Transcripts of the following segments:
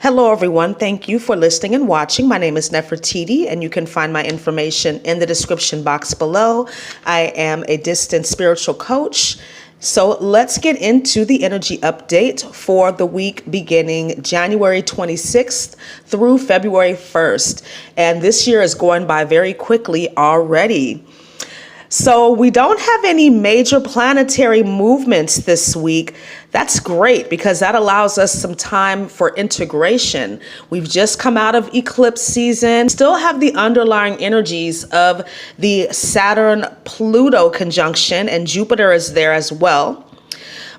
Hello, everyone. Thank you for listening and watching. My name is Nefertiti, and you can find my information in the description box below. I am a distant spiritual coach. So let's get into the energy update for the week beginning January 26th through February 1st. And this year is going by very quickly already. So we don't have any major planetary movements this week. That's great because that allows us some time for integration. We've just come out of eclipse season, still have the underlying energies of the Saturn-Pluto conjunction, and Jupiter is there as well.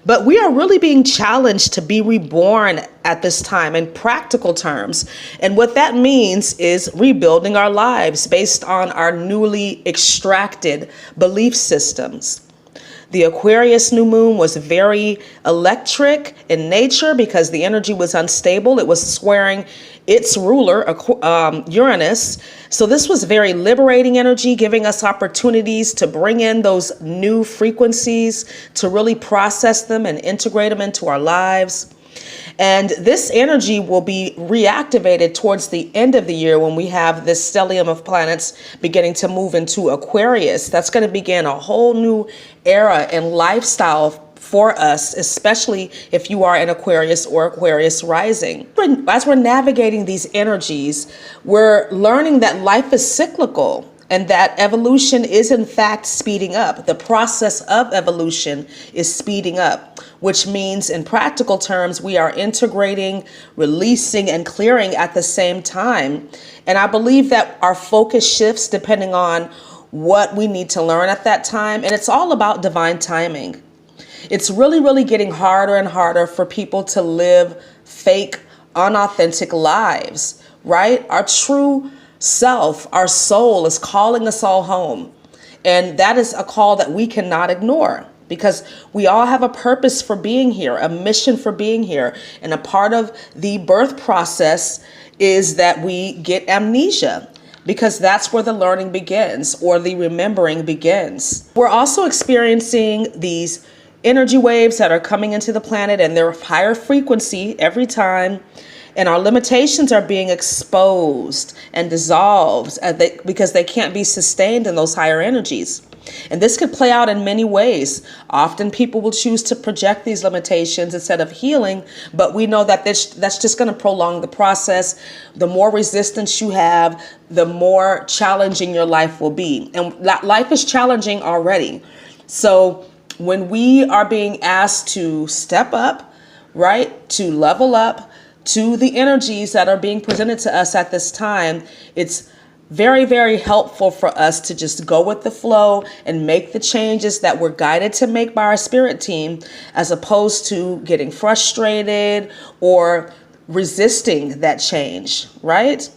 But we are really being challenged to be reborn at this time in practical terms. And what that means is rebuilding our lives based on our newly extracted belief systems. The Aquarius new moon was very electric in nature because the energy was unstable. It was squaring its ruler, Uranus. So this was very liberating energy, giving us opportunities to bring in those new frequencies, to really process them and integrate them into our lives. And this energy will be reactivated towards the end of the year when we have this stellium of planets beginning to move into Aquarius. That's going to begin a whole new era and lifestyle for us, especially if you are an Aquarius or Aquarius rising. As we're navigating these energies, we're learning that life is cyclical and that evolution is in fact speeding up. The process of evolution is speeding up, which means in practical terms, we are integrating, releasing, and clearing at the same time. And I believe that our focus shifts depending on what we need to learn at that time. And it's all about divine timing. It's really getting harder and harder for people to live fake, unauthentic lives, right? Our true self, our soul is calling us all home. And that is a call that we cannot ignore because we all have a purpose for being here, a mission for being here. And a part of the birth process is that we get amnesia, because that's where the learning begins or the remembering begins. We're also experiencing these energy waves that are coming into the planet, and they're higher frequency every time. And our limitations are being exposed and dissolved because they can't be sustained in those higher energies. And this could play out in many ways. Often people will choose to project these limitations instead of healing, but we know that that's just going to prolong the process. The more resistance you have, the more challenging your life will be. And life is challenging already. So when we are being asked to step up, right, to level up, to the energies that are being presented to us at this time, it's very helpful for us to just go with the flow and make the changes that we're guided to make by our spirit team, as opposed to getting frustrated or resisting that change, right?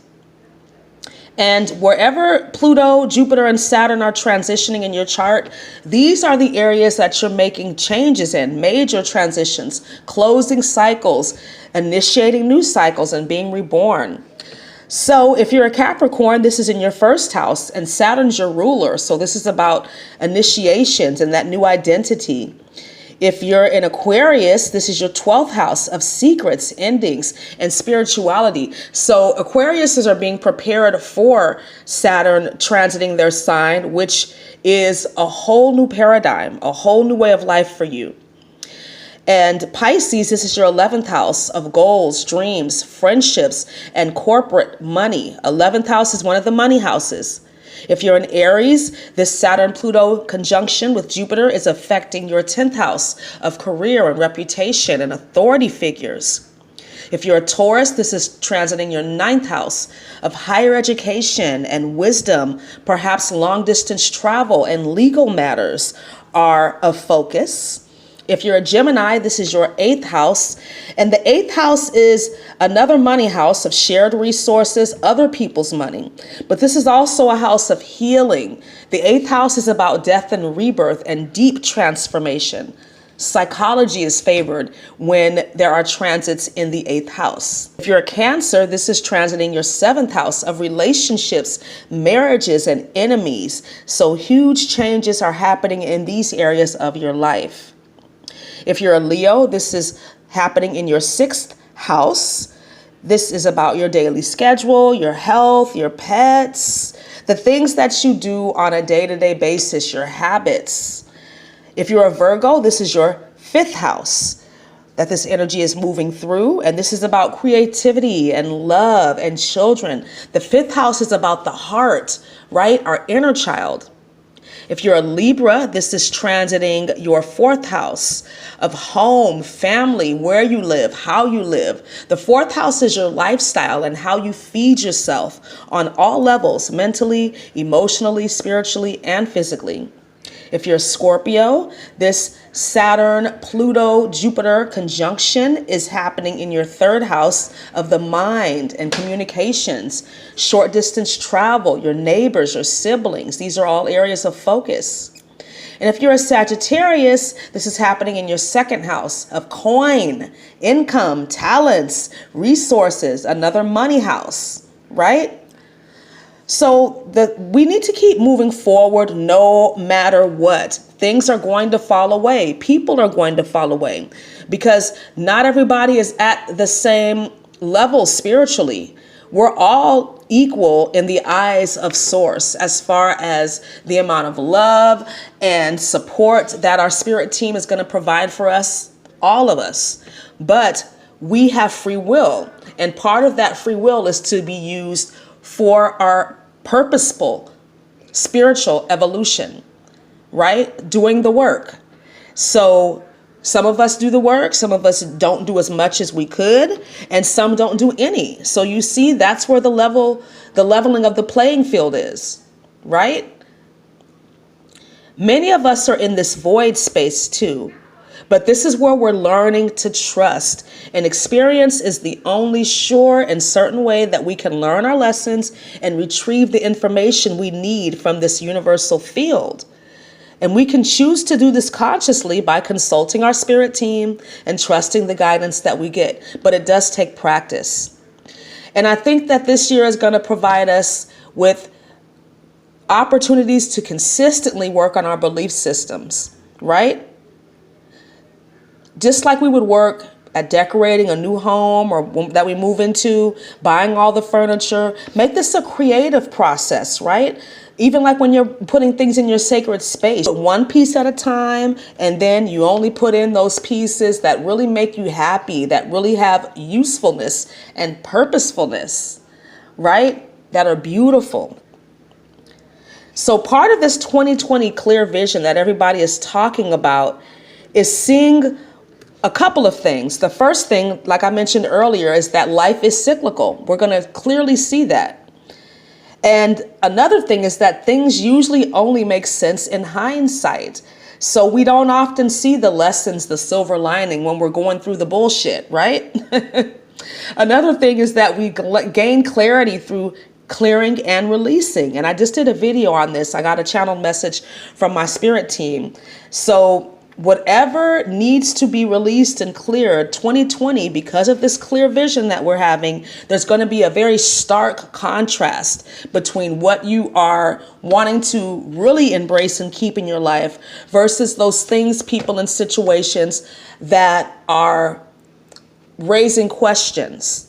And wherever Pluto, Jupiter, and Saturn are transitioning in your chart, these are the areas that you're making changes in, major transitions, closing cycles, initiating new cycles, and being reborn. So if you're a Capricorn, this is in your first house, and Saturn's your ruler. So this is about initiations and that new identity. If you're in Aquarius, this is your 12th house of secrets, endings, and spirituality. So Aquariuses are being prepared for Saturn transiting their sign, which is a whole new paradigm, a whole new way of life for you. And Pisces, this is your 11th house of goals, dreams, friendships, and corporate money. 11th house is one of the money houses. If you're an Aries, this Saturn-Pluto conjunction with Jupiter is affecting your 10th house of career and reputation and authority figures. If you're a Taurus, this is transiting your 9th house of higher education and wisdom. Perhaps long-distance travel and legal matters are of focus. If you're a Gemini, this is your 8th house. And the 8th house is another money house of shared resources, other people's money. But this is also a house of healing. The 8th house is about death and rebirth and deep transformation. Psychology is favored when there are transits in the 8th house. If you're a Cancer, this is transiting your 7th house of relationships, marriages, and enemies. So huge changes are happening in these areas of your life. If you're a Leo, this is happening in your 6th house. This is about your daily schedule, your health, your pets, the things that you do on a day-to-day basis, your habits. If you're a Virgo, this is your 5th house that this energy is moving through. And this is about creativity and love and children. The 5th house is about the heart, right? Our inner child. If you're a Libra, this is transiting your 4th house of home, family, where you live, how you live. The 4th house is your lifestyle and how you feed yourself on all levels, mentally, emotionally, spiritually, and physically. If you're a Scorpio, this Saturn, Pluto, Jupiter conjunction is happening in your 3rd house of the mind and communications, short distance travel, your neighbors, your siblings. These are all areas of focus. And if you're a Sagittarius, this is happening in your 2nd house of coin, income, talents, resources, another money house, right? So we need to keep moving forward no matter what. Things are going to fall away. People are going to fall away because not everybody is at the same level spiritually. We're all equal in the eyes of Source as far as the amount of love and support that our spirit team is going to provide for us, all of us. But we have free will, and part of that free will is to be used for our purposeful spiritual evolution, right? Doing the work. So some of us do the work, some of us don't do as much as we could, and some don't do any. So you see, that's where the leveling of the playing field is, right? Many of us are in this void space too. But this is where we're learning to trust. And experience is the only sure and certain way that we can learn our lessons and retrieve the information we need from this universal field. And we can choose to do this consciously by consulting our spirit team and trusting the guidance that we get. But it does take practice. And I think that this year is going to provide us with opportunities to consistently work on our belief systems, right? Just like we would work at decorating a new home or that we move into, buying all the furniture, make this a creative process, right? Even like when you're putting things in your sacred space, put one piece at a time, and then you only put in those pieces that really make you happy, that really have usefulness and purposefulness, right? That are beautiful. So part of this 2020 clear vision that everybody is talking about is seeing a couple of things. The first thing, like I mentioned earlier, is that life is cyclical. We're going to clearly see that. And another thing is that things usually only make sense in hindsight. So we don't often see the lessons, the silver lining when we're going through the bullshit, right? Another thing is that we gain clarity through clearing and releasing. And I just did a video on this. I got a channeled message from my spirit team. So whatever needs to be released and cleared, 2020, because of this clear vision that we're having, there's going to be a very stark contrast between what you are wanting to really embrace and keep in your life versus those things, people, and situations that are raising questions.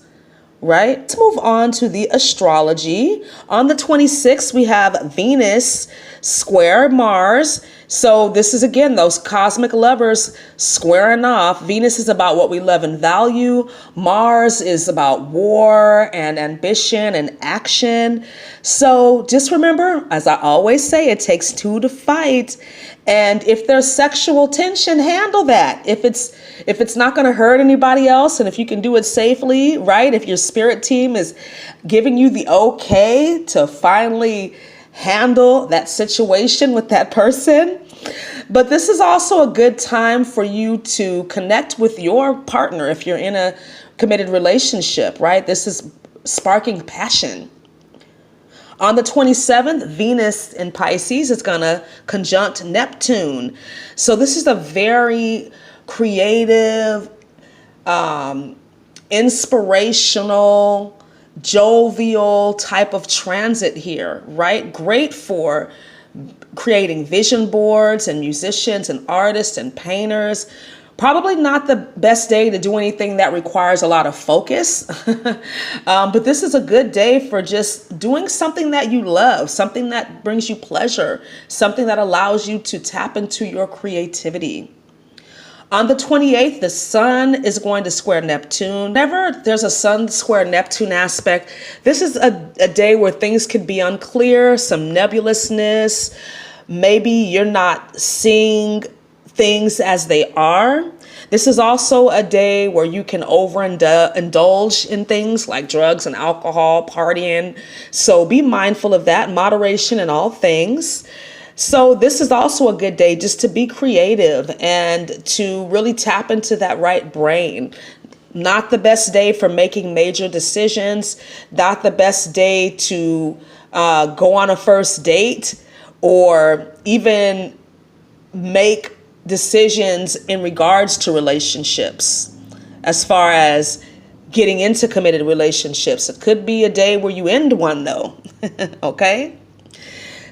Right? Let's move on to the astrology. On the 26th, we have Venus square Mars. So this is, again, those cosmic lovers squaring off. Venus is about what we love and value. Mars is about war and ambition and action. So just remember, as I always say, it takes two to fight. And if there's sexual tension, handle that. If it's not going to hurt anybody else, and if you can do it safely, right? If your spirit team is giving you the okay to finally handle that situation with that person. But this is also a good time for you to connect with your partner if you're in a committed relationship, right? This is sparking passion. On the 27th, Venus in Pisces is going to conjunct Neptune. So this is a very creative, inspirational, jovial type of transit here, right? Great for creating vision boards and musicians and artists and painters, Probably not the best day to do anything that requires a lot of focus, but this is a good day for just doing something that you love, something that brings you pleasure, something that allows you to tap into your creativity. On the 28th, the sun is going to square Neptune. Whenever there's a sun square Neptune aspect, this is a day where things could be unclear, some nebulousness. Maybe you're not seeing things as they are. This is also a day where you can overindulge in things like drugs and alcohol, partying. So be mindful of that, moderation in all things. So this is also a good day just to be creative and to really tap into that right brain. Not the best day for making major decisions, not the best day to go on a first date or even make decisions in regards to relationships. As far as getting into committed relationships, it could be a day where you end one though. Okay?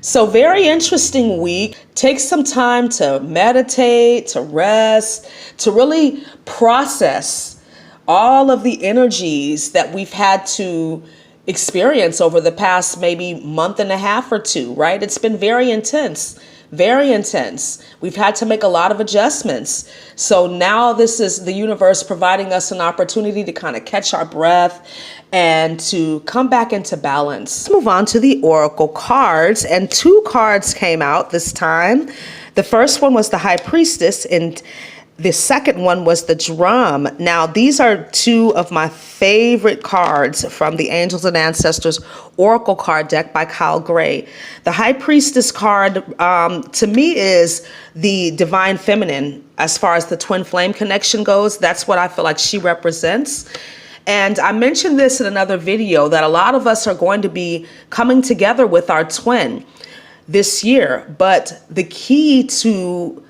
So very interesting week. Take some time to meditate, to rest, to really process all of the energies that we've had to experience over the past maybe month and a half or two, right? It's been very intense. Very intense. We've had to make a lot of adjustments. So now this is the universe providing us an opportunity to kind of catch our breath and to come back into balance. Let's move on to the oracle cards, and 2 cards came out this time. The first one was the High Priestess, and the second one was the Drum. Now, these are 2 of my favorite cards from the Angels and Ancestors Oracle card deck by Kyle Gray. The High Priestess card, to me, is the divine feminine as far as the twin flame connection goes. That's what I feel like she represents. And I mentioned this in another video that a lot of us are going to be coming together with our twin this year. But the key to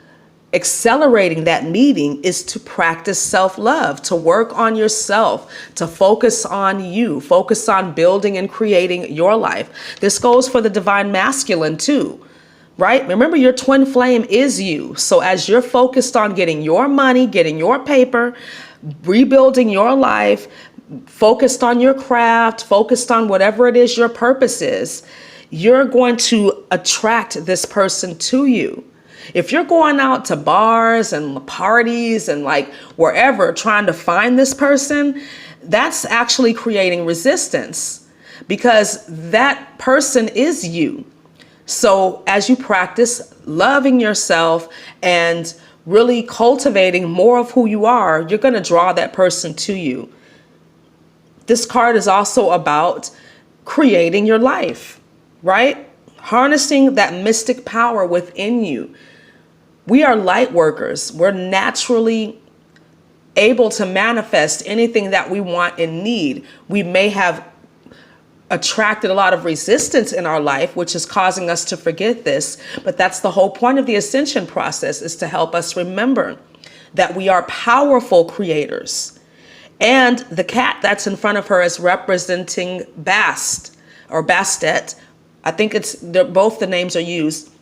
accelerating that meeting is to practice self-love, to work on yourself, to focus on you, focus on building and creating your life. This goes for the divine masculine too, right? Remember, your twin flame is you. So as you're focused on getting your money, getting your paper, rebuilding your life, focused on your craft, focused on whatever it is your purpose is, you're going to attract this person to you. If you're going out to bars and parties and like wherever trying to find this person, that's actually creating resistance because that person is you. So as you practice loving yourself and really cultivating more of who you are, you're going to draw that person to you. This card is also about creating your life, right? Harnessing that mystic power within you. We are light workers. We're naturally able to manifest anything that we want and need. We may have attracted a lot of resistance in our life, which is causing us to forget this. But that's the whole point of the ascension process, is to help us remember that we are powerful creators. And the cat that's in front of her is representing Bast or Bastet. I think both the names are used.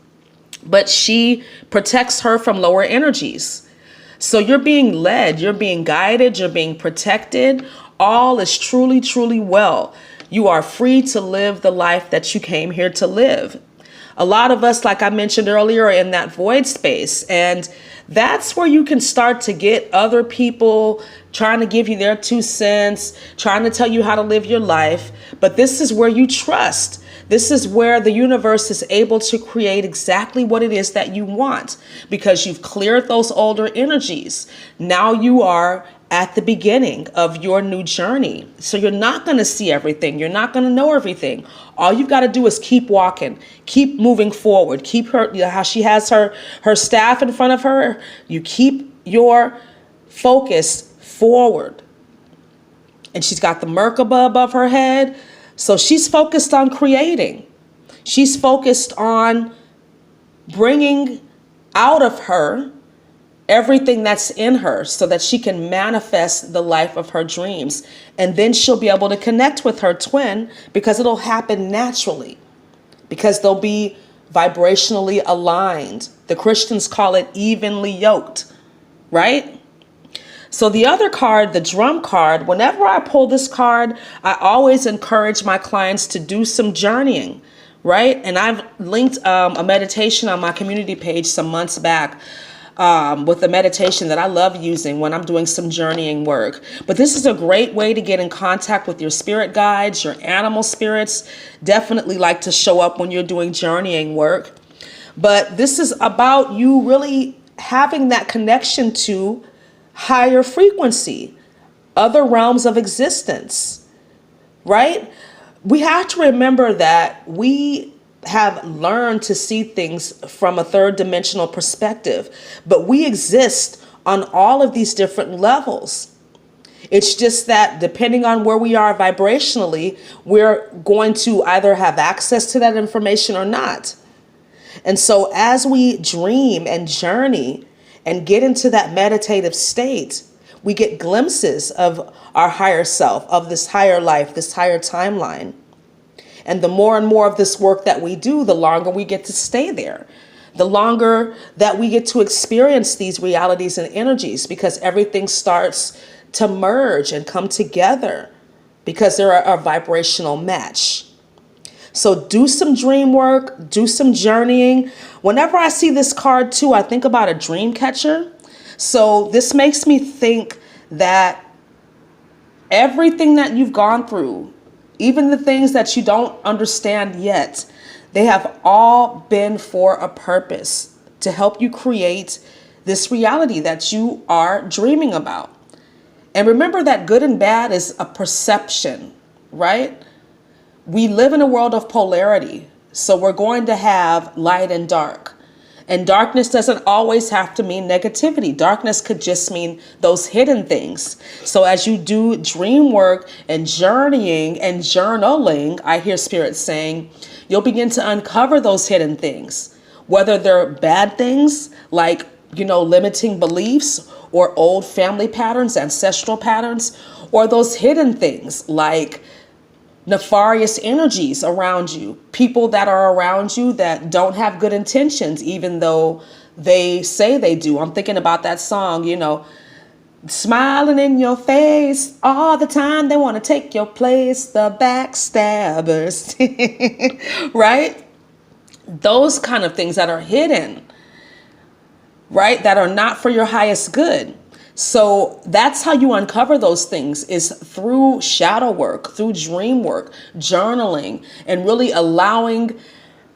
But she protects her from lower energies. So you're being led, you're being guided, you're being protected. All is truly, truly well. You are free to live the life that you came here to live. A lot of us, like I mentioned earlier, are in that void space. And that's where you can start to get other people trying to give you their 2 cents, trying to tell you how to live your life. But this is where you trust. This is where the universe is able to create exactly what it is that you want because you've cleared those older energies. Now you are at the beginning of your new journey. So you're not going to see everything. You're not going to know everything. All you've got to do is keep walking, keep moving forward, keep her, how she has her staff in front of her. You keep your focus forward. And she's got the Merkaba above her head. So she's focused on creating. She's focused on bringing out of her everything that's in her so that she can manifest the life of her dreams. And then she'll be able to connect with her twin because it'll happen naturally, because they'll be vibrationally aligned. The Christians call it evenly yoked, right? So the other card, the drum card, whenever I pull this card, I always encourage my clients to do some journeying, right? And I've linked a meditation on my community page some months back with a meditation that I love using when I'm doing some journeying work. But this is a great way to get in contact with your spirit guides, your animal spirits. Definitely like to show up when you're doing journeying work. But this is about you really having that connection to higher frequency, other realms of existence, right? We have to remember that we have learned to see things from a third dimensional perspective, but we exist on all of these different levels. It's just that depending on where we are vibrationally, we're going to either have access to that information or not. And so as we dream and journey and get into that meditative state, we get glimpses of our higher self, of this higher life, this higher timeline. And the more and more of this work that we do, the longer we get to stay there, the longer that we get to experience these realities and energies, because everything starts to merge and come together because they're a vibrational match. So do some dream work, do some journeying. Whenever I see this card too, I think about a dream catcher. So this makes me think that everything that you've gone through, even the things that you don't understand yet, they have all been for a purpose to help you create this reality that you are dreaming about. And remember that good and bad is a perception, right? We live in a world of polarity, so we're going to have light and dark. And darkness doesn't always have to mean negativity. Darkness could just mean those hidden things. So as you do dream work and journeying and journaling, I hear Spirit saying, you'll begin to uncover those hidden things, whether they're bad things like, limiting beliefs or old family patterns, ancestral patterns, or those hidden things like nefarious energies around you, people that are around you that don't have good intentions, even though they say they do. I'm thinking about that song, smiling in your face all the time. They want to take your place, the backstabbers, right? Those kind of things that are hidden, right? That are not for your highest good. So that's how you uncover those things, is through shadow work, through dream work, journaling, and really allowing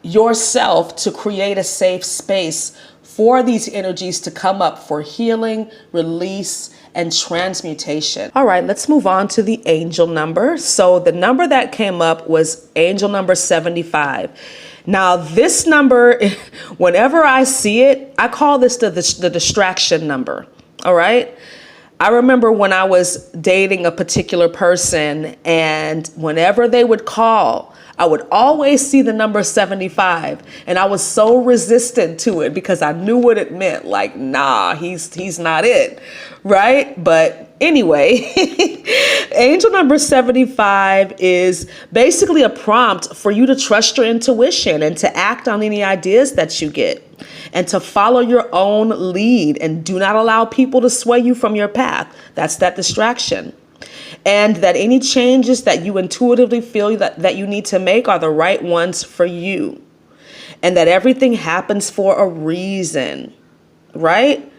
yourself to create a safe space for these energies to come up for healing, release, and transmutation. All right, let's move on to the angel number. So the number that came up was angel number 75. Now this number, whenever I see it, I call this the distraction number. All right. I remember when I was dating a particular person, and whenever they would call, I would always see the number 75. And I was so resistant to it because I knew what it meant. Like, nah, he's not it. Right. But anyway, angel number 75 is basically a prompt for you to trust your intuition and to act on any ideas that you get, and to follow your own lead, and do not allow people to sway you from your path. That's that distraction. And that any changes that you intuitively feel that you need to make are the right ones for you. And that everything happens for a reason, right?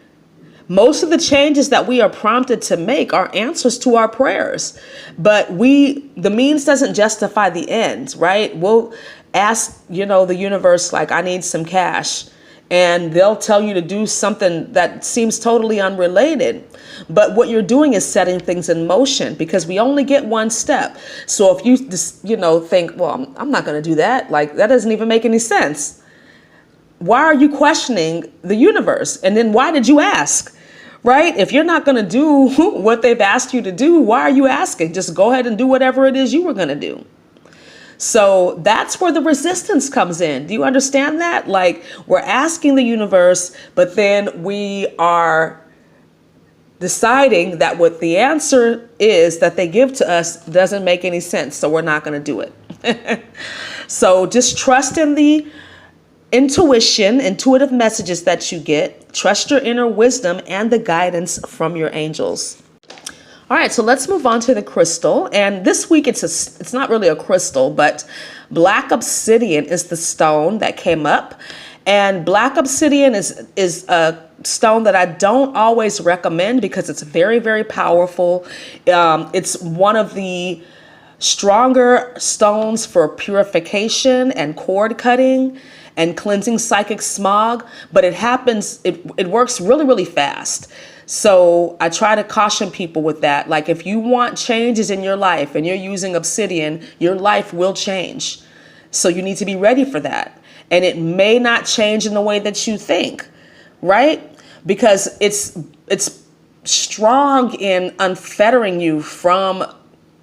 Most of the changes that we are prompted to make are answers to our prayers. But the means doesn't justify the ends, right? We'll ask, the universe, like, I need some cash. And they'll tell you to do something that seems totally unrelated. But what you're doing is setting things in motion, because we only get one step. So if you just, think, well, I'm not going to do that. Like, that doesn't even make any sense. Why are you questioning the universe? And then why did you ask? Right? If you're not going to do what they've asked you to do, why are you asking? Just go ahead and do whatever it is you were going to do. So that's where the resistance comes in. Do you understand that? Like, we're asking the universe, but then we are deciding that what the answer is that they give to us doesn't make any sense. So we're not going to do it. So just trust in the intuitive messages that you get. Trust your inner wisdom and the guidance from your angels. All right, so let's move on to the crystal. And this week it's not really a crystal, but black obsidian is the stone that came up. And black obsidian is a stone that I don't always recommend because it's very, very powerful. It's one of the stronger stones for purification and cord cutting and cleansing psychic smog, but it works really, really fast. So I try to caution people with that. Like if you want changes in your life and you're using obsidian, your life will change. So you need to be ready for that. And it may not change in the way that you think, right? Because it's strong in unfettering you from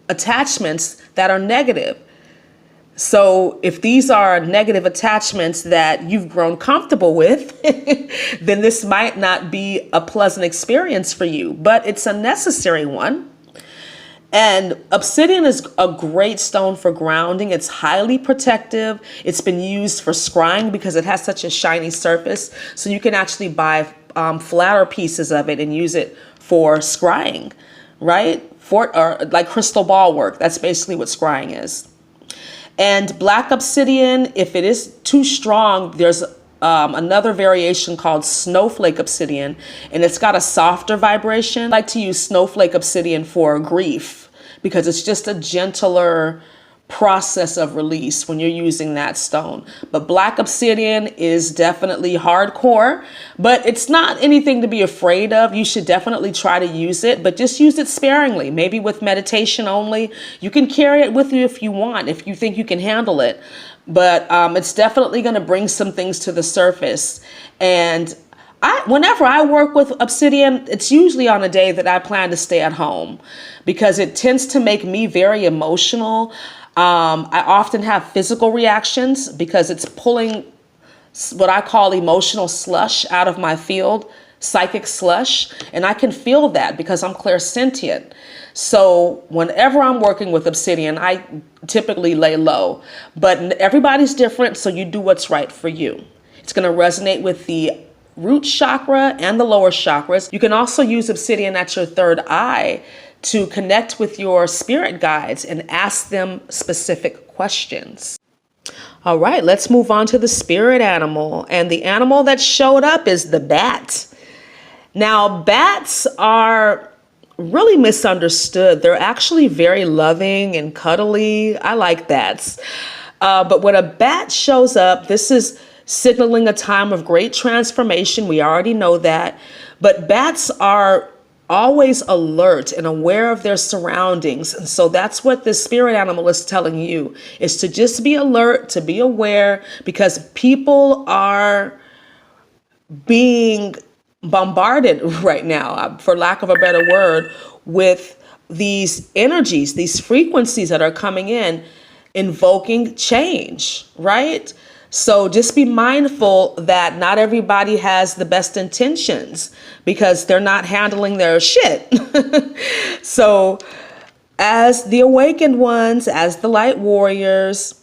attachments that are negative. So if these are negative attachments that you've grown comfortable with, then this might not be a pleasant experience for you, but it's a necessary one. And obsidian is a great stone for grounding. It's highly protective. It's been used for scrying because it has such a shiny surface. So you can actually buy flatter pieces of it and use it for scrying, right? Or like crystal ball work. That's basically what scrying is. And black obsidian, if it is too strong, there's another variation called snowflake obsidian, and it's got a softer vibration. I like to use snowflake obsidian for grief because it's just a gentler process of release when you're using that stone. But black obsidian is definitely hardcore, but it's not anything to be afraid of. You should definitely try to use it, but just use it sparingly, maybe with meditation only. You can carry it with you if you want, if you think you can handle it, but it's definitely going to bring some things to the surface. And whenever I work with obsidian, it's usually on a day that I plan to stay at home because it tends to make me very emotional. I often have physical reactions because it's pulling what I call emotional slush out of my field, psychic slush, and I can feel that because I'm clairsentient. So whenever I'm working with obsidian, I typically lay low, but everybody's different, so you do what's right for you. It's going to resonate with the root chakra and the lower chakras. You can also use obsidian at your third eye to connect with your spirit guides and ask them specific questions. All right, let's move on to the spirit animal. And the animal that showed up is the bat. Now, bats are really misunderstood. They're actually very loving and cuddly. I like bats. But when a bat shows up, this is signaling a time of great transformation. We already know that. But bats are always alert and aware of their surroundings. And so that's what the spirit animal is telling you, is to just be alert, to be aware, because people are being bombarded right now, for lack of a better word, with these energies, these frequencies that are coming in, invoking change, right? So just be mindful that not everybody has the best intentions because they're not handling their shit. So as the awakened ones, as the light warriors,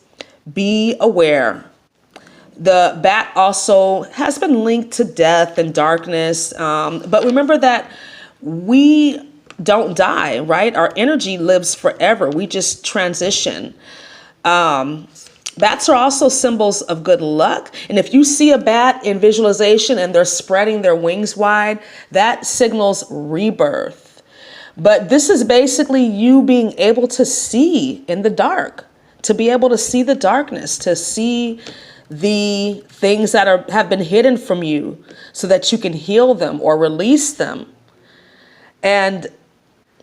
be aware. The bat also has been linked to death and darkness. But remember that we don't die, right? Our energy lives forever. We just transition. Bats are also symbols of good luck. And if you see a bat in visualization and they're spreading their wings wide, that signals rebirth. But this is basically you being able to see in the dark, to be able to see the darkness, to see the things that have been hidden from you so that you can heal them or release them. And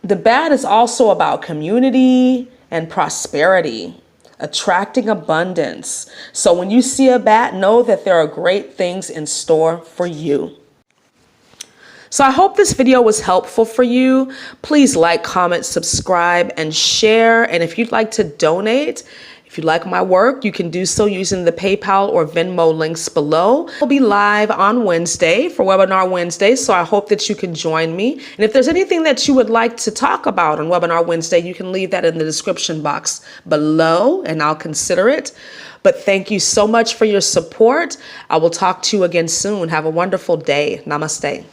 the bat is also about community and prosperity, attracting abundance. So when you see a bat, know that there are great things in store for you. So I hope this video was helpful for you. Please like, comment, subscribe, and share. And if you'd like to donate, If you like my work, you can do so using the PayPal or Venmo links below. I'll be live on Wednesday for Webinar Wednesday, so I hope that you can join me. And if there's anything that you would like to talk about on Webinar Wednesday, you can leave that in the description box below and I'll consider it. But thank you so much for your support. I will talk to you again soon. Have a wonderful day. Namaste.